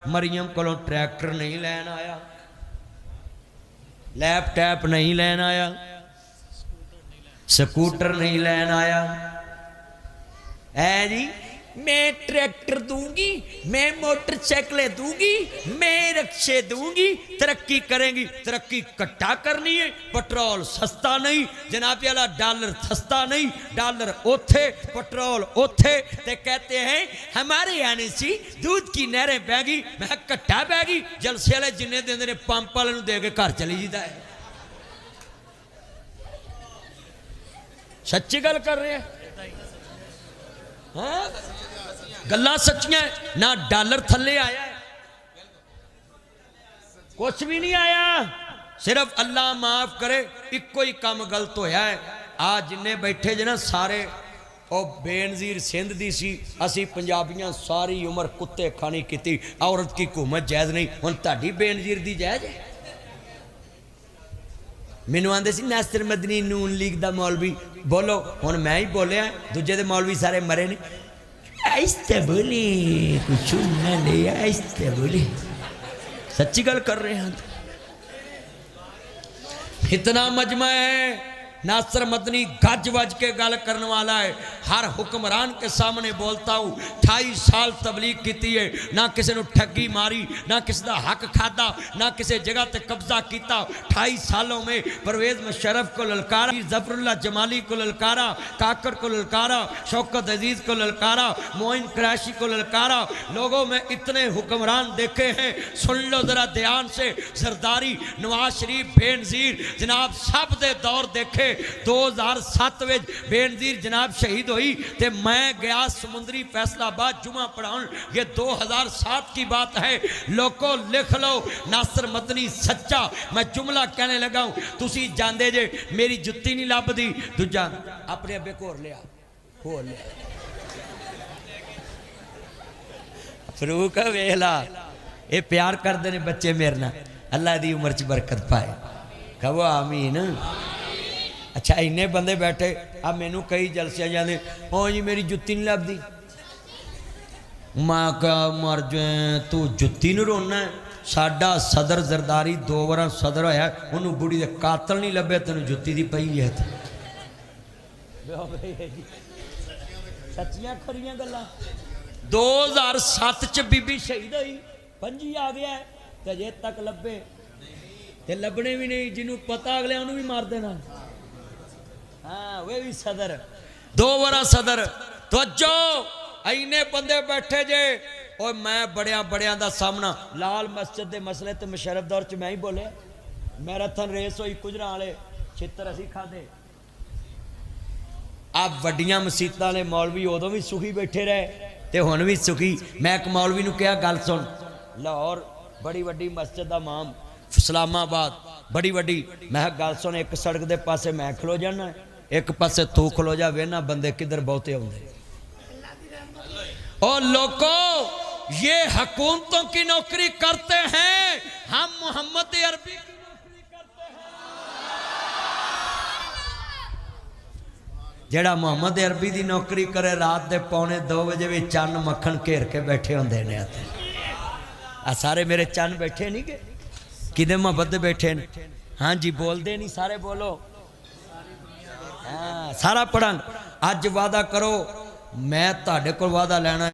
मरियम को ट्रैक्टर नहीं लैन आया, लैपटॉप नहीं लैन आया, स्कूटर नहीं लैन आया। है जी, मैं ट्रैक्टर दूंगी, मैं मोटरसाइकिलें दूंगी, मैं रिक्शे दूंगी, तरक्की करेंगी। तरक्की कट्टा करनी है, पेट्रोल सस्ता नहीं जनाब वाला, डॉलर सस्ता नहीं, डॉलर ओथे पेट्रोल ओथे। ते कहते हैं हमारे आने से दूध की नहरें बहगी। मैं कट्टा बहगी, जलसे वाले जिन्हें देंदे ने पंप वाले दे के घर चली जीता है। सच्ची गल कर रहे हैं, गल्लां सच्चियां। ना डॉलर थले आया है, कुछ भी नहीं आया, सिर्फ अल्लाह माफ करे इको ही काम गलत होया है। आज जिन्हें बैठे जे ना सारे ओ बेनजीर सिंध दी सी, असी पंजाबियां सारी उम्र कुत्ते खानी की, औरत की हुकूमत जायज़ नहीं। हुण तुहाडी बेनजीर दी जायज़ है। मैनू आंदे सी नासिर मदनी नून लीग दा मौलवी, बोलो हुण मैं ही बोलिया, दूजे दे मौलवी सारे मरे ने। ऐसे बोले कुछ न लिया, ऐसे बोले। सच्ची गल कर रहे हैं। इतना मजमा है, नासिर मदनी गज वज के गल करने वाला है, हर हुक्मरान के सामने बोलता हूँ। 28 साल तबलीग की है, ना किसी ने ठगी मारी, ना किसी का हक खादा, ना किसी जगह ते कब्जा किया। 28 सालों में परवेज मुशर्रफ को ललकारा, जफरुल्लाह जमाली को ललकारा, काकर को ललकारा, शौकत अजीज को ललकारा, मोइन क्रैशी को ललकारा। लोगों में इतने हुक्मरान देखे हैं, सुन लो जरा ध्यान से। सरदारी, नवाज शरीफ, बेनजीर जनाब सब दे दौर देखे। 2007 में बेनजीर जनाब शहीद हुई, तो मैं गया समुंदरी फैसलाबाद जुमा पढ़ाउन। ये 2007 की बात है, लोगों लिख लो। नासिर मदनी सच्चा, मैं जुमला कहने लगा हूं, तुसी जानते जे मेरी जुत्ती नहीं लभदी। दूजा अपने अबे को होर लिया, होर लिया। फरूक वेला ये प्यार करते हैं बच्चे मेरे ना, अल्लाह दी उम्र च बरकत पाए, कहो आमीन। अच्छा इन्ने बंदे बैठे, अब मैनू कई जलसियां जाते, ओ जी मेरी जुत्ती नहीं लभदी। मैं क्या मर जाए, तू जुत्ती नूं रोना है? साडा सदर जरदारी 2 बार सदर होया, उन्होंने बुढ़ी दे कातल नहीं लभे, तेन जुत्ती दी पई है। सच्चियां खरियां गल्लां। 2007 च बीबी शहीद हुई, 5 आ गया है, तो अजे तक लभे ते लभने भी नहीं। जिन्हों पता अगले उन्होंने भी मार देना। हाँ वे भी सदर, 2 बार सदर। तो जो इन्ने बंदे बैठे जे, और मैं बड़िया बड़िया का सामना लाल मस्जिद के मसले तो मुशर्रफ दौर च मैं ही बोले। मैराथन रेस हुई, गुजरां वाले छित्र असी खाधे। आप वड्डियां मसीतां वाले मौलवी उदों भी सुखी बैठे रहे, तो हुण भी सुखी। मैं एक मौलवी नूं कहा गल सुन, लाहौर बड़ी वड्डी मस्जिद का इमाम, इस्लामाबाद बड़ी वड्डी, मैं गल सुन, एक सड़क के पासे मैं खलो जाना, एक पासे तू खलो जा, वेना बंदे किधर बहुते आउंदे। और लोगों ये हुकूमतों की नौकरी करते हैं, हम मोहम्मद अरबी की नौकरी करते हैं। जेड़ा मोहम्मद अरबी की नौकरी करे, रात के 1:45 बजे भी चन्न मक्खन घेर के बैठे होंदे ने। आ सारे मेरे चन्न बैठे नहीं के, किदे मोहब्बत बैठे ने। हाँ जी बोलते नहीं सारे, बोलो हाँ सारा पढ़न। अज वादा करो, मैं तुहाडे कोल वादा लेना।